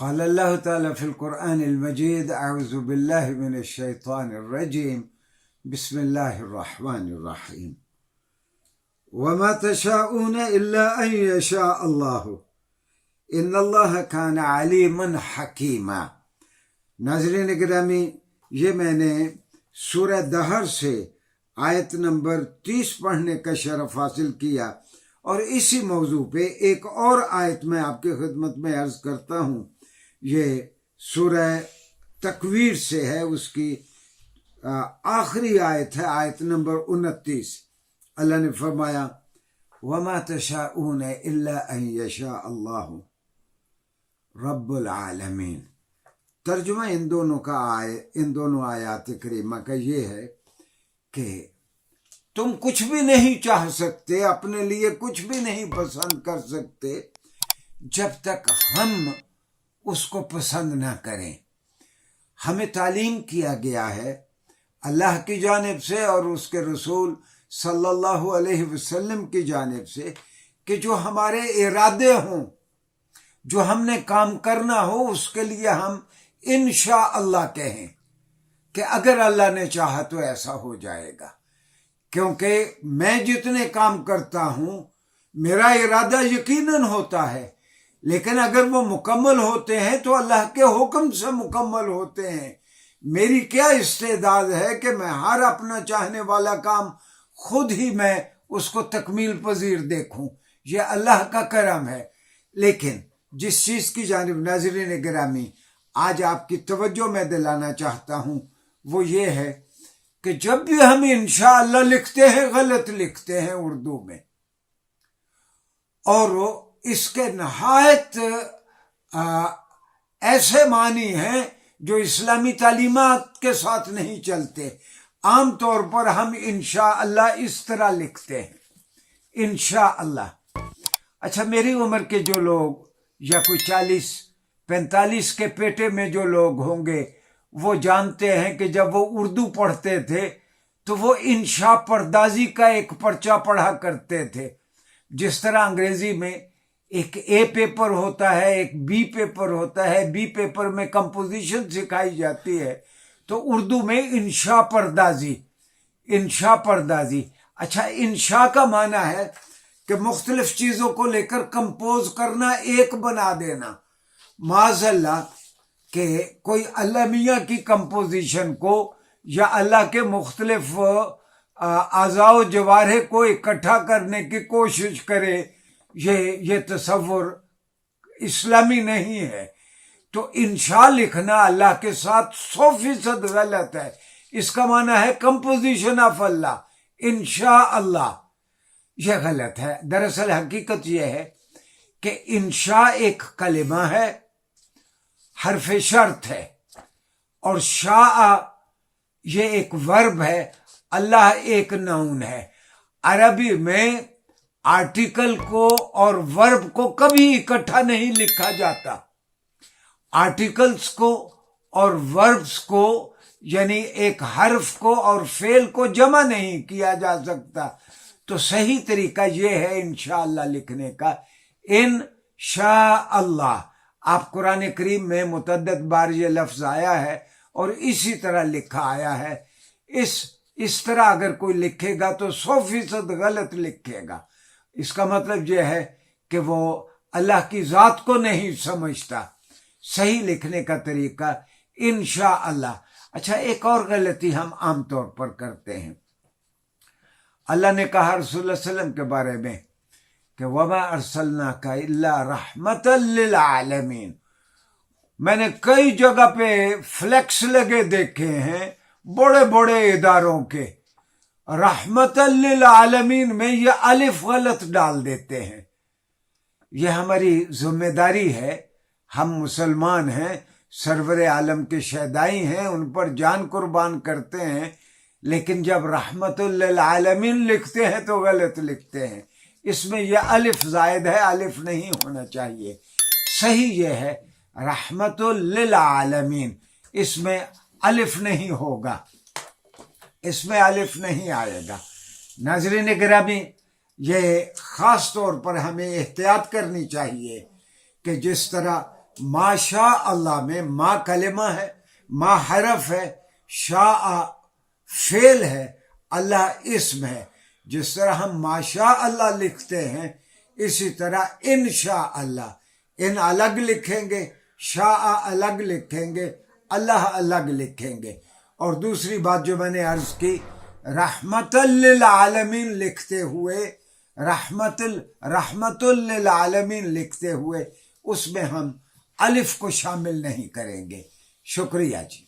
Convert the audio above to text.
قال الله تعالى في القرآن المجيد: أعوذ بالله من الشيطان الرجيم، بسم الله الرحمن الرحيم، وما تشاءون إلا أن يشاء الله إن الله كان عليما حكيما۔ ناظرین گرامی، یہ میں نے سورہ دہر سے آیت نمبر 30 پڑھنے کا شرف حاصل کیا، اور اسی موضوع پہ ایک اور آیت میں آپ کی خدمت میں عرض کرتا ہوں۔ یہ سورہ تکویر سے ہے، اس کی آخری آیت ہے، آیت نمبر 29۔ اللہ نے فرمایا: وَمَا تَشَاءُونَ إِلَّا أَن يَشَاءَ اللَّهُ رَبُّ الْعَالَمِينَ۔ ترجمہ ان دونوں آیات کریمہ کا یہ ہے کہ تم کچھ بھی نہیں چاہ سکتے، اپنے لیے کچھ بھی نہیں پسند کر سکتے جب تک ہم اس کو پسند نہ کریں۔ ہمیں تعلیم کیا گیا ہے اللہ کی جانب سے اور اس کے رسول صلی اللہ علیہ وسلم کی جانب سے کہ جو ہمارے ارادے ہوں، جو ہم نے کام کرنا ہو، اس کے لیے ہم انشاءاللہ کہیں کہ اگر اللہ نے چاہا تو ایسا ہو جائے گا۔ کیونکہ میں جتنے کام کرتا ہوں میرا ارادہ یقیناً ہوتا ہے، لیکن اگر وہ مکمل ہوتے ہیں تو اللہ کے حکم سے مکمل ہوتے ہیں۔ میری کیا استعداد ہے کہ میں ہر اپنا چاہنے والا کام خود ہی میں اس کو تکمیل پذیر دیکھوں؟ یہ اللہ کا کرم ہے۔ لیکن جس چیز کی جانب ناظرین گرامی آج آپ کی توجہ میں دلانا چاہتا ہوں وہ یہ ہے کہ جب بھی ہم انشاءاللہ لکھتے ہیں غلط لکھتے ہیں اردو میں، اور اس کے نہایت ایسے معنی ہیں جو اسلامی تعلیمات کے ساتھ نہیں چلتے۔ عام طور پر ہم انشاءاللہ اس طرح لکھتے ہیں، انشاءاللہ۔ اچھا، میری عمر کے جو لوگ یا کوئی 40-45 کے پیٹے میں جو لوگ ہوں گے وہ جانتے ہیں کہ جب وہ اردو پڑھتے تھے تو وہ انشاء پردازی کا ایک پرچہ پڑھا کرتے تھے۔ جس طرح انگریزی میں ایک اے پیپر ہوتا ہے، ایک بی پیپر ہوتا ہے، بی پیپر میں کمپوزیشن سکھائی جاتی ہے، تو اردو میں انشاء پردازی، انشاء پردازی۔ اچھا، انشاء کا معنی ہے کہ مختلف چیزوں کو لے کر کمپوز کرنا، ایک بنا دینا۔ معاذ اللہ کہ کوئی اللہ میاں کی کمپوزیشن کو یا اللہ کے مختلف اعضاء و جوارح کو اکٹھا کرنے کی کوشش کرے، یہ تصور اسلامی نہیں ہے۔ تو انشاء لکھنا اللہ کے ساتھ 100% غلط ہے۔ اس کا معنی ہے کمپوزیشن آف اللہ، انشاء اللہ، یہ غلط ہے۔ دراصل حقیقت یہ ہے کہ انشاء ایک کلمہ ہے، حرف شرط ہے، اور شاء یہ ایک ورب ہے، اللہ ایک ناؤن ہے۔ عربی میں آرٹیکل کو اور ورب کو کبھی اکٹھا نہیں لکھا جاتا۔ آرٹیکلز کو اور وربز کو، یعنی ایک حرف کو اور فعل کو جمع نہیں کیا جا سکتا۔ تو صحیح طریقہ یہ ہے انشاءاللہ لکھنے کا، انشاءاللہ۔ آپ قرآن کریم میں متعدد بار یہ لفظ آیا ہے اور اسی طرح لکھا آیا ہے۔ اس طرح اگر کوئی لکھے گا تو 100% غلط لکھے گا۔ اس کا مطلب یہ ہے کہ وہ اللہ کی ذات کو نہیں سمجھتا۔ صحیح لکھنے کا طریقہ انشاءاللہ۔ اچھا، ایک اور غلطی ہم عام طور پر کرتے ہیں۔ اللہ نے کہا رسول اللہ صلی اللہ علیہ وسلم کے بارے میں کہ وَمَا أَرْسَلْنَاكَ إِلَّا رَحْمَةً لِّلْعَالَمِينَ۔ میں نے کئی جگہ پہ فلیکس لگے دیکھے ہیں بڑے بڑے اداروں کے، رحمت للعالمین میں یہ الف غلط ڈال دیتے ہیں۔ یہ ہماری ذمہ داری ہے، ہم مسلمان ہیں، سرور عالم کے شہدائی ہیں، ان پر جان قربان کرتے ہیں، لیکن جب رحمت للعالمین لکھتے ہیں تو غلط لکھتے ہیں۔ اس میں یہ الف زائد ہے، الف نہیں ہونا چاہیے۔ صحیح یہ ہے رحمت للعالمین، اس میں الف نہیں ہوگا، اس میں الف نہیں آئے گا۔ ناظرین گرامی، یہ خاص طور پر ہمیں احتیاط کرنی چاہیے کہ جس طرح ماشاء اللہ میں ما کلمہ ہے، ما حرف ہے، شاء فعل ہے، اللہ اسم ہے۔ جس طرح ہم ماشاء اللہ لکھتے ہیں اسی طرح انشاء اللہ، ان الگ لکھیں گے، شاء الگ لکھیں گے، اللہ الگ لکھیں گے۔ اور دوسری بات جو میں نے عرض کی، رحمت للعالمین لکھتے ہوئے، رحمت للعالمین لکھتے ہوئے اس میں ہم الف کو شامل نہیں کریں گے۔ شکریہ جی۔